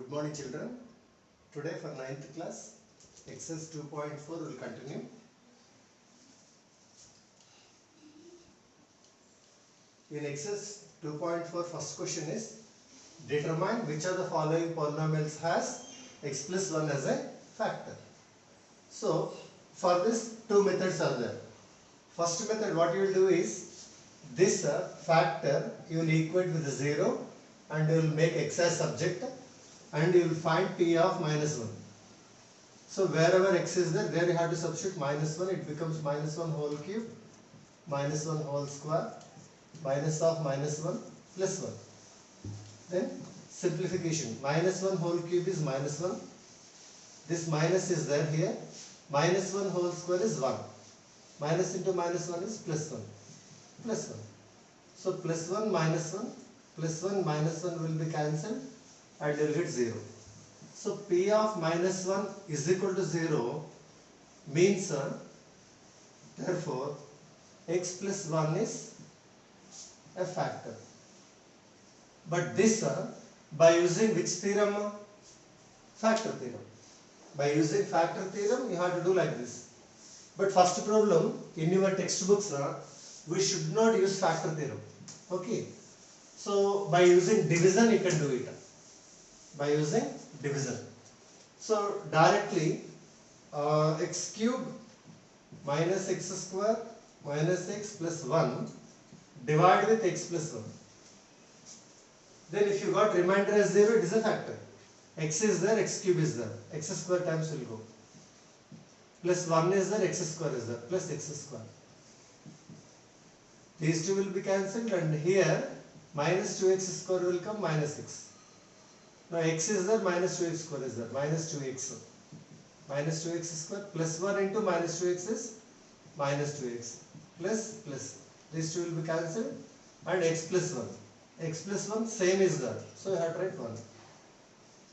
Good morning, children. Today for 9th class, exercise 2.4 will continue. In exercise 2.4, first question is determine which of the following polynomials has x plus 1 as a factor. So, for this two methods are there. First method, what you will do is this factor you will equate with 0 and you will make x as subject and you will find p of minus 1. So wherever x is there you have to substitute minus 1, it becomes minus 1 whole cube, minus 1 whole square, minus of minus 1 plus 1. Then simplification, minus 1 whole cube is minus 1, this minus is there here, minus 1 whole square is 1, minus into minus 1 is plus 1, plus 1. So plus 1 minus 1, plus 1 minus 1 will be cancelled and you will get 0. So p of minus 1 is equal to 0 means therefore x plus 1 is a factor. But this by using which theorem? Factor theorem. By using factor theorem you have to do like this. But first problem in your textbooks we should not use factor theorem. Okay. So by using division you can do it. By using division. So directly x cube minus x square minus x plus 1 divide with x plus 1. Then if you got remainder as 0, it is a factor. X is there, x cube is there. X square times will go. Plus 1 is there, x square is there. Plus x square. These two will be cancelled and here minus 2x square will come minus x. Now x is there, minus 2x square is there, minus 2x. Minus 2x square plus 1 into minus 2x is minus 2x. Plus. These two will be cancelled and x plus 1. X plus 1 same is there. So you have to write 1.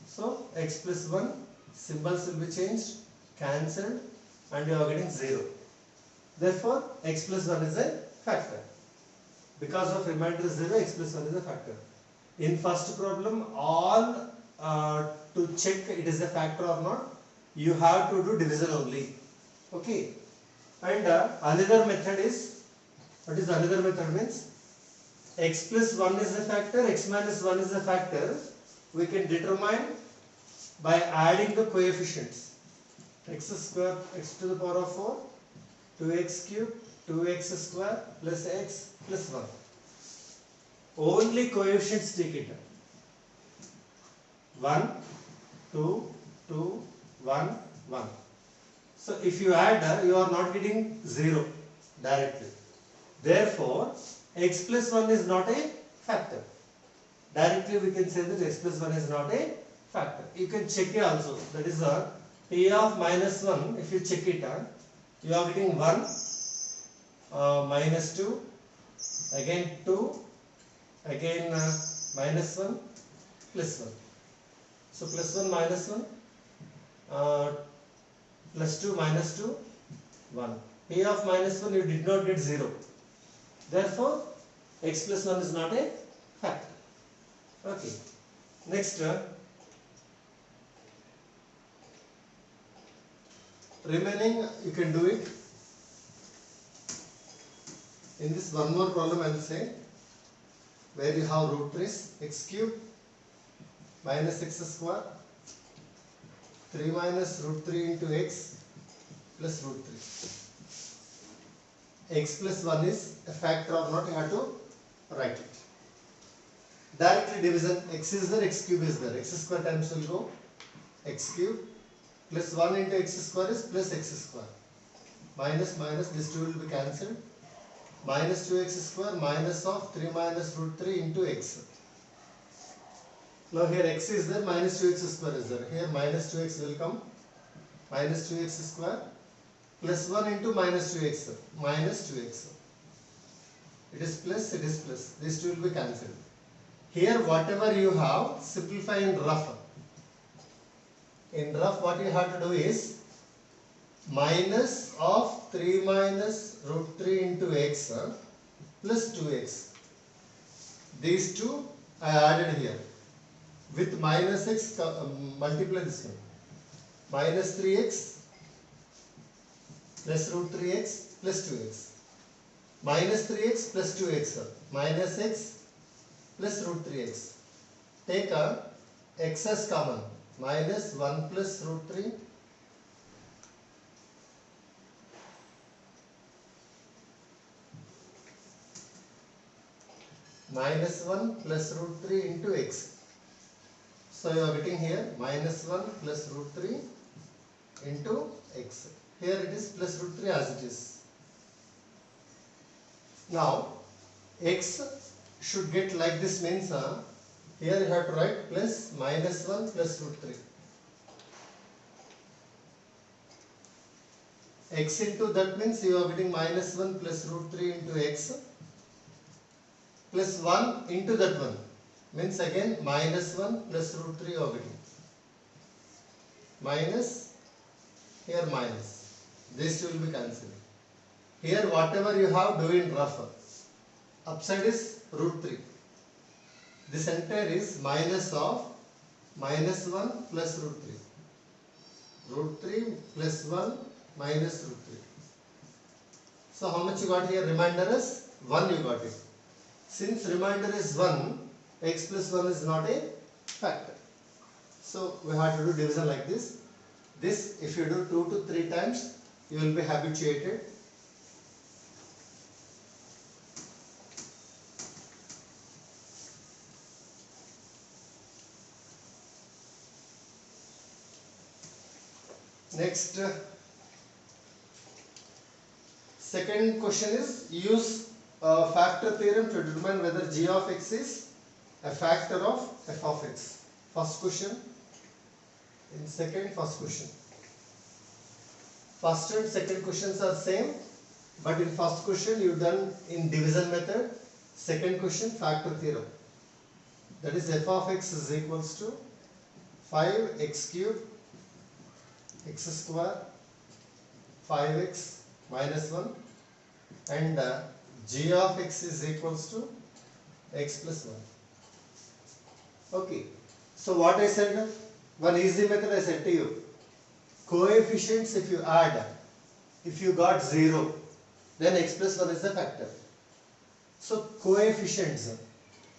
So x plus 1 symbols will be changed, cancelled and you are getting 0. Therefore x plus 1 is a factor. Because of remainder 0, x plus 1 is a factor. In first problem, all to check it is a factor or not, you have to do division only. Okay. And another method is, what is another method means? X plus 1 is a factor, x minus 1 is a factor. We can determine by adding the coefficients. X square, x to the power of 4, 2x cube, 2x square plus x plus 1. Only coefficients take it. 1, 2, 2, 1, 1. So if you add, you are not getting 0 directly. Therefore, x plus 1 is not a factor. Directly we can say that x plus 1 is not a factor. You can check it also. That is p of minus 1. If you check it, you are getting 1, minus 2, again 2, again minus 1, plus 1. So plus 1 minus 1, plus 2 minus 2, 1. P of minus 1 you did not get 0. Therefore, x plus 1 is not a factor. Okay. Next, remaining you can do it. In this one more problem I will say, where you have root 3 x cube minus x square 3 minus root 3 into x plus root 3. X plus 1 is a factor or not, you have to write it. Directly division, x is there, x cube is there, x square times will go x cube plus 1 into x square is plus x square. Minus, this 2 will be cancelled. Minus 2x square minus of 3 minus root 3 into x. Now here x is there, minus 2x square is there. Here minus 2x will come, minus 2x square plus 1 into minus 2x, minus 2x. It is plus, it is plus. These two will be cancelled. Here whatever you have, simplify in rough. In rough what you have to do is minus of 3 minus root 3 into x plus 2x. These two I added here. with minus x multiply this one. Minus 3x plus root 3x plus 2x. Minus 3x plus 2x. Minus x plus root 3x. Take a x as common. Minus 1 plus root 3. Minus 1 plus root 3 into x. So you are getting here minus 1 plus root 3 into x. Here it is plus root 3 as it is. Now x should get like this means here you have to write plus minus 1 plus root 3. X into that means you are getting minus 1 plus root 3 into x plus 1 into that one means again minus 1 plus root 3 you are getting. Minus, here minus. This will be cancelled. Here whatever you have do in rough. Upside is root 3. This entire is minus of minus 1 plus root 3. Root 3 plus 1 minus root 3. So how much you got here? Remainder is 1 you got it. Since remainder is 1, x plus 1 is not a factor. So we have to do division like this. This if you do 2 to 3 times, you will be habituated. Next, second question is use factor theorem to determine whether g of x is a factor of f of x. First question. In second, first question. First and second questions are same, but in first question you done in division method. Second question factor theorem. That is f of x is equals to 5x cube x square 5x minus 1 and g of x is equals to x plus 1. Okay. So what I said, one easy method I said to you. Coefficients if you add, if you got 0, then x plus 1 is the factor. So coefficients,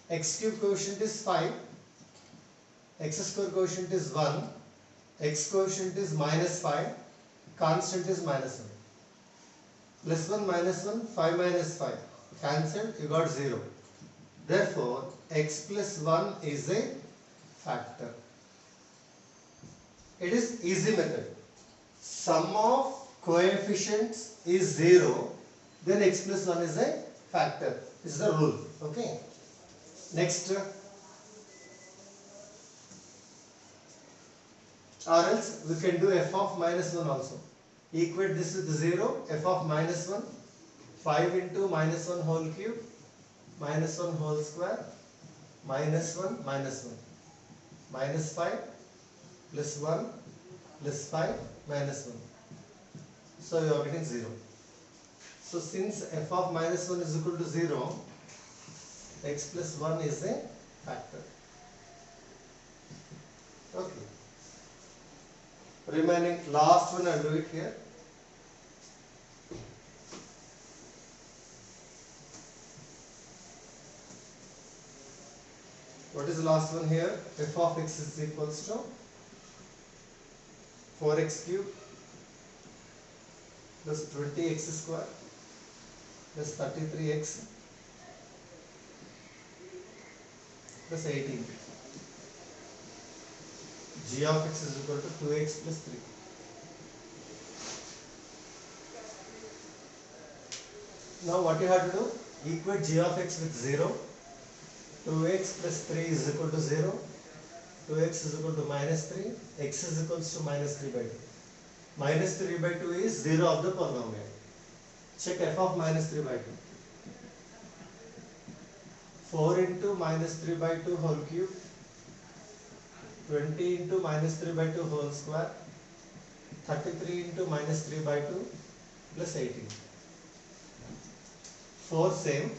x cube coefficient is 5, x square coefficient is 1, x coefficient is minus 5, constant is minus 1. Plus 1 minus 1, 5 minus 5. Cancelled, you got 0. Therefore, x plus 1 is a factor. It is easy method. Sum of coefficients is 0, then x plus 1 is a factor. This is the rule. Okay. Next. Or else we can do f of minus 1 also. Equate this with 0, f of minus 1, 5 into minus 1 whole cube, minus 1 whole square, minus 1, minus 1, minus 5, plus 1, plus 5, minus 1. So you are getting 0. So since f of minus 1 is equal to 0, x plus 1 is a factor. Okay. Remaining last one, I'll do it here. What is the last one here? F of x is equals to 4x cube plus 20x square plus 33x plus 18. G of x is equal to 2x plus 3. Now what you have to do? Equate g of x with 0. 2x plus 3 is equal to 0. 2x is equal to minus 3. X is equals to minus 3 by 2. Minus 3 by 2 is 0 of the polynomial. Check f of minus 3 by 2. 4 into minus 3 by 2 whole cube. 20 into minus 3 by 2 whole square, 33 into minus 3 by 2 plus 18. 4 same,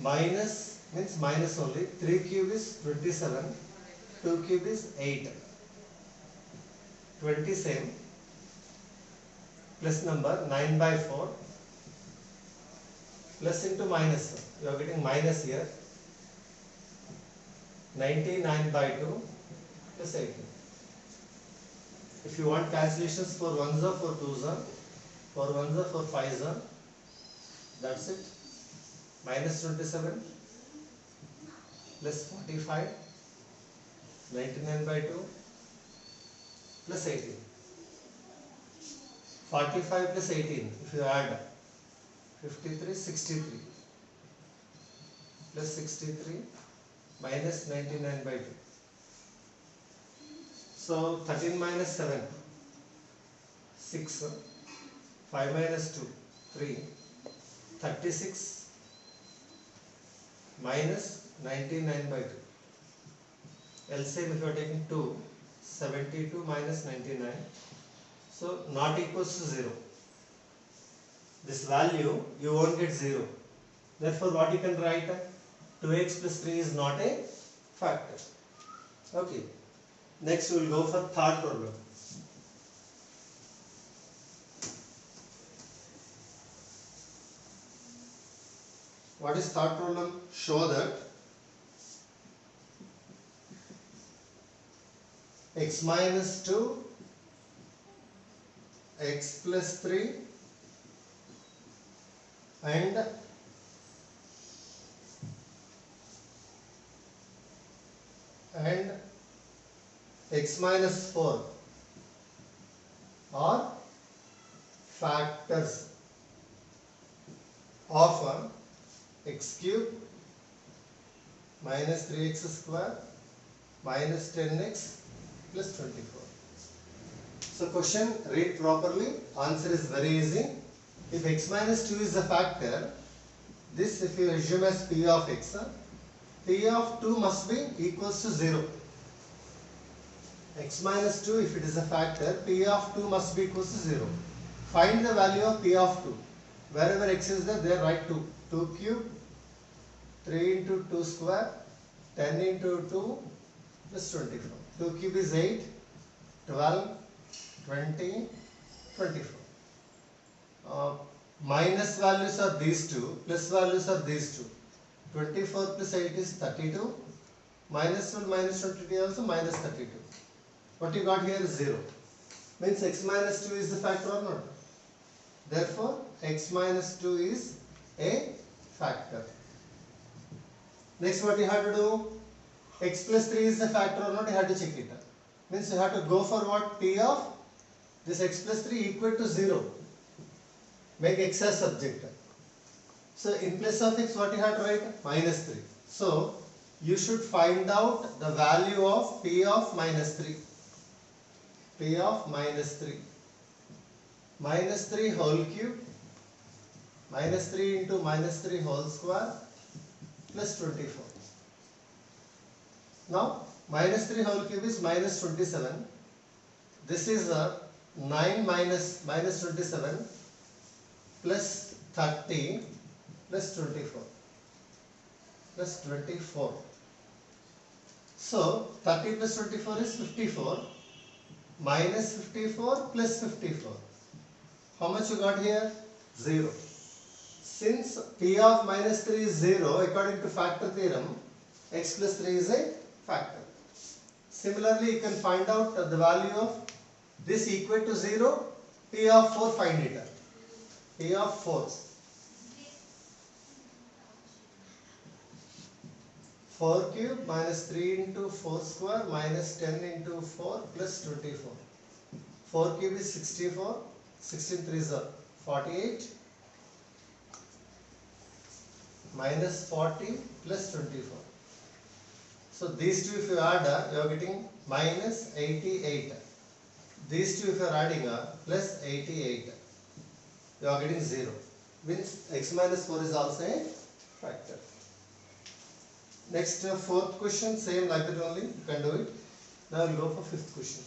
minus means minus only, 3 cube is 27, 2 cube is 8. 20 same. Plus number 9 by 4. Plus into minus. You are getting minus here. 99 by 2 plus 18. If you want calculations for 1s or for 2s, for 1s or for 5s, that's it. Minus 27 plus 45, 99 by 2 plus 18. 45 plus 18, if you add 53, 63 plus 63 minus 99 by 2. So 13 minus 7, 6, 5 minus 2, 3, 36 minus 99 by 2. LCM if you are taking 2, 72 minus 99. So not equals to 0. This value you won't get 0. Therefore what you can write? 2x plus 3 is not a factor. Okay. Next we will go for third problem. What is third problem? Show that x minus 2, x plus 3 and x minus 4 are factors of x cube minus 3x square minus 10x plus 24. So question, read properly. Answer is very easy. If x minus 2 is a factor, this if you assume as p of x, p of 2 must be equals to 0. X minus 2, if it is a factor, p of 2 must be equals to 0. Find the value of p of 2. Wherever x is there write 2. 2 cube, 3 into 2 square, 10 into 2 plus 24. 2 cube is 8, 12, 20, 24. Minus values are these two, plus values are these two. 24 plus 8 is 32. Minus 12 minus 22 also minus 32. What you got here is 0. Means x minus 2 is the factor or not? Therefore, x minus 2 is a factor. Next what you have to do? X plus 3 is the factor or not? You have to check it. Means you have to go for what? P of this x plus 3 equal to 0. Make x as subject. So in place of x what you have to write? Minus 3. So you should find out the value of p of minus 3. P of minus 3. Minus 3 whole cube. Minus 3 into minus 3 whole square plus 24. Now minus 3 whole cube is minus 27. This is 9 minus 27 plus 30 plus 24 plus 24. So 30 plus 24 is 54 minus 54 plus 54. How much you got here? 0. Since p of minus 3 is 0, according to factor theorem, x plus 3 is a factor. Similarly, you can find out the value of this equal to 0, p of 4 find it. P of 4. 4 cube minus 3 into 4 square minus 10 into 4 plus 24. 4 cube is 64. 16 3s are 48. Minus 40 plus 24. So these two if you add, you are getting minus 88. These two if you are adding, plus 88. You are getting 0. Means x minus 4 is also a factor. Next fourth question, same like that only, you can do it. Now we will go for fifth question.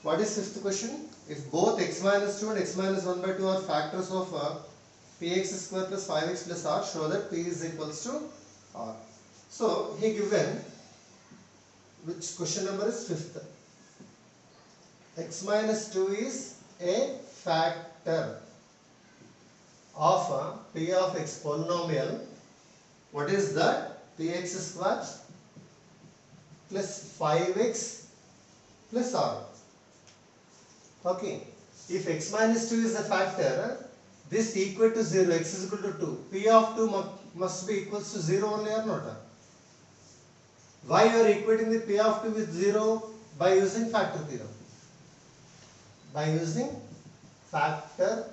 What is fifth question? If both x minus 2 and x minus 1 by 2 are factors of px square plus 5x plus r, show that p is equals to r. So he given, which question number is 5th. X minus 2 is a factor of p of x polynomial. What is that? Px square plus 5x plus r. Okay. If x minus 2 is a factor, this equal to 0, x is equal to 2. P of 2 must be equals to 0 only or not? Why you are equating the P of 2 with 0? By using factor theorem. By using factor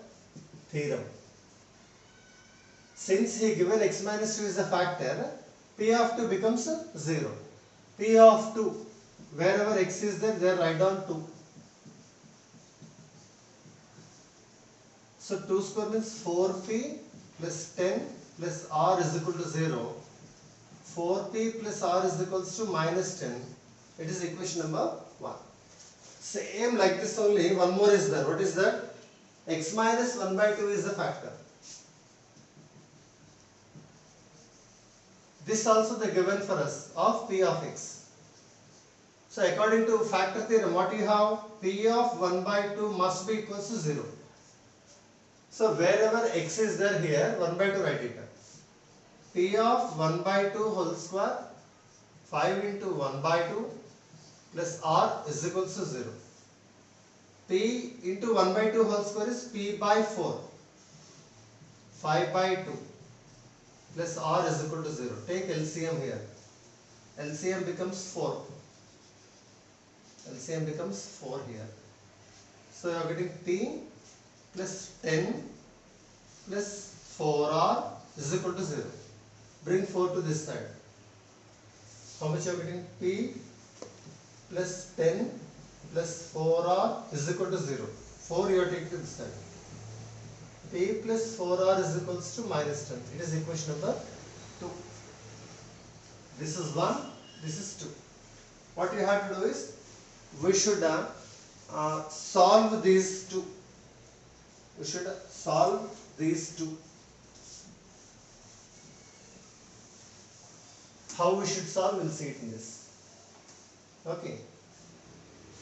theorem. Since he given x minus 2 is a factor, P of 2 becomes 0. P of 2, wherever x is there write down 2. So 2 square means 4p plus 10 plus r is equal to 0. 4p plus r is equals to minus 10. It is equation number 1. Same like this only, one more is there. What is that? X minus 1 by 2 is a factor. This also they given for us of p of x. So according to factor theorem, what you have? P of 1 by 2 must be equals to 0. So wherever x is there here, 1 by 2 write it. P of 1 by 2 whole square, 5 into 1 by 2 plus r is equals to 0. P into 1 by 2 whole square is p by 4. 5 by 2 plus r is equal to 0. Take LCM here. LCM becomes 4. LCM becomes 4 here. So you are getting p plus 10 plus 4r is equal to 0. Bring 4 to this side. How much you are getting? P plus 10 plus 4r is equal to 0. 4 you are taking to this side. P plus 4r is equals to minus 10. It is equation number 2. This is 1, this is 2. What you have to do is, we should solve these two. We should solve these two. How we should solve, we'll see it in this. Okay.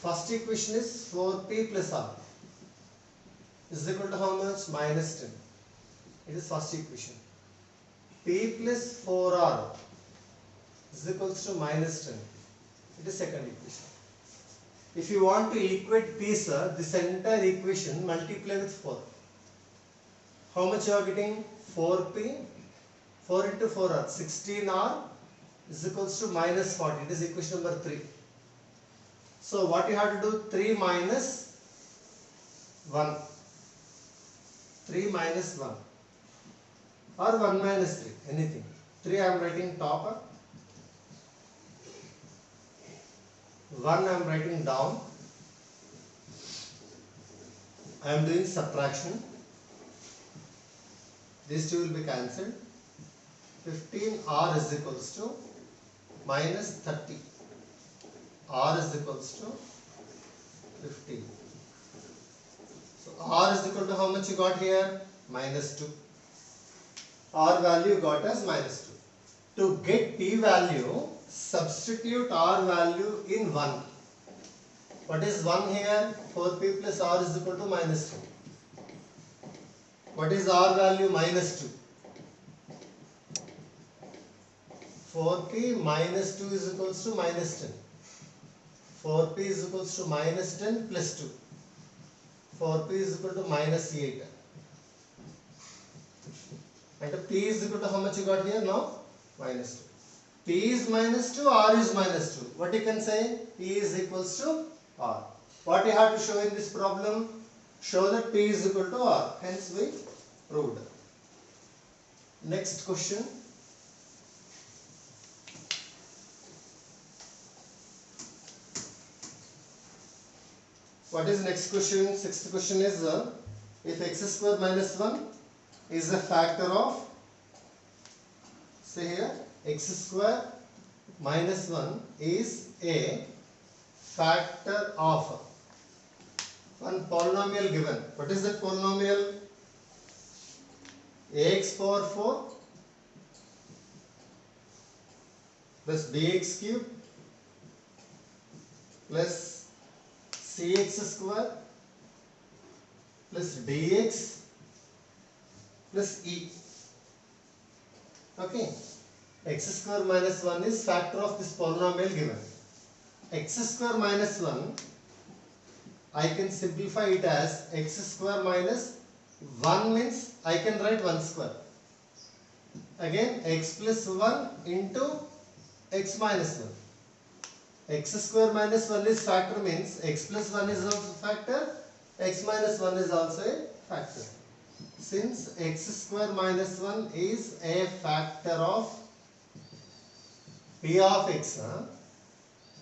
First equation is 4p plus r is equal to how much? Minus 10. It is first equation. P plus 4r is equals to minus 10. It is second equation. If you want to equate p, sir, this entire equation multiply with 4. How much you are getting? 4p, 4 into 4r, 16r is equals to minus 40. It is equation number 3. So what you have to do? 3 minus 1. 3 minus 1 or 1 minus 3, anything. 3 I am writing top, 1 I am writing down. I am doing subtraction. These two will be cancelled. 15r is equals to minus 30. R is equals to 15. So R is equal to how much you got here? Minus 2. R value got as minus 2. To get P value, substitute R value in 1. What is 1 here? 4p plus R is equal to minus 2. What is R value? Minus 2. 4p minus 2 is equals to minus 10. 4p is equals to minus 10 plus 2. 4p is equal to minus 8. And p is equal to how much you got here now? Minus 2. P is minus 2, R is minus 2. What you can say? P is equals to R. What you have to show in this problem? Show that P is equal to R. Hence we proved. Next question. What is next question? Sixth question is if x square minus 1 is a factor of, say here, x square minus 1 is a factor of one polynomial given. What is that polynomial? ax power 4 plus bx cube plus cx square plus dx plus e. Okay, x square minus 1 is factor of this polynomial given. X square minus 1, I can simplify it as x square minus 1 means I can write 1 square. Again x plus 1 into x minus 1. X square minus 1 is factor means x plus 1 is also factor, x minus 1 is also a factor. Since x square minus 1 is a factor of p of x,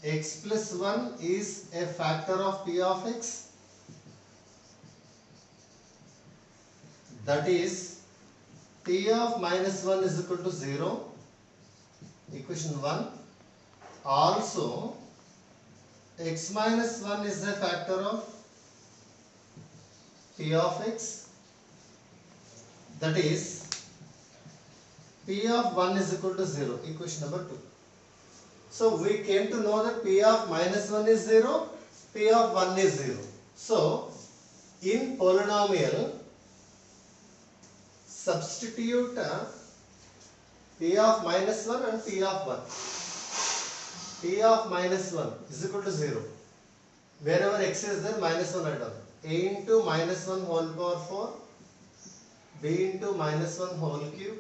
x plus 1 is a factor of p of x, that is p of minus 1 is equal to 0, equation 1. Also x minus 1 is a factor of p of x, that is p of 1 is equal to 0, equation number 2. So we came to know that p of minus 1 is 0, p of 1 is 0. So in polynomial, substitute p of minus 1 and p of 1. P of minus 1 is equal to 0. Wherever x is there, minus 1 add on. A into minus 1 whole power 4, b into minus 1 whole cube,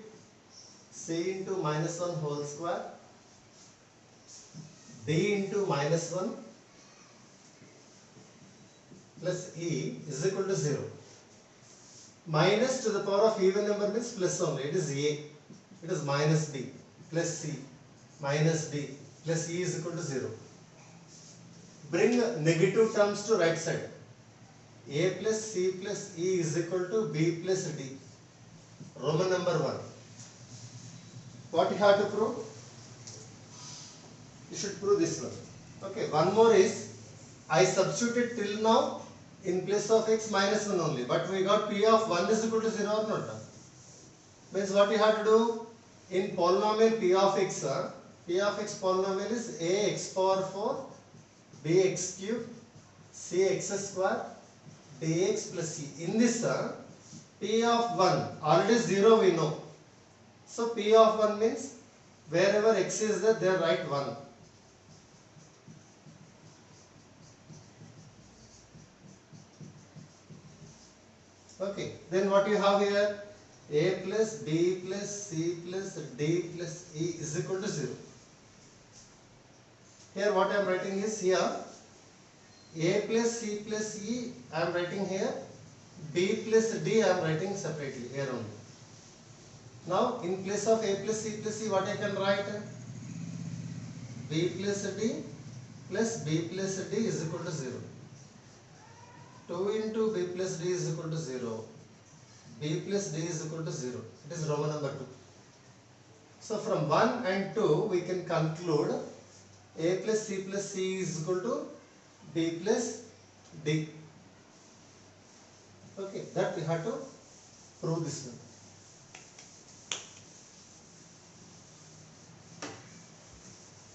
c into minus 1 whole square, d into minus 1 plus e is equal to 0. Minus to the power of even number means plus only. It is a. It is minus b plus c minus d plus e is equal to 0. Bring negative terms to right side. A plus c plus e is equal to b plus d. Roman number 1. What you have to prove? You should prove this one. Okay, one more is, I substituted till now in place of x minus 1 only, but we got p of 1 is equal to 0 or not? Means what you have to do in polynomial p of x, p of x polynomial is ax power 4 bx cube cx square dx plus c. In this p of 1 already 0 we know. So p of 1 means wherever x is there write 1. Okay, then what you have here? A plus b plus c plus d plus e is equal to 0. Here what I am writing is here a plus c plus e I am writing here, b plus d I am writing separately here only. Now in place of a plus c plus e what I can write? B plus d plus b plus d is equal to 0. 2 into b plus d is equal to 0. B plus d is equal to 0. It is Roman number 2. So from 1 and 2 we can conclude a plus c plus c is equal to b plus d. Okay, that we have to prove this one.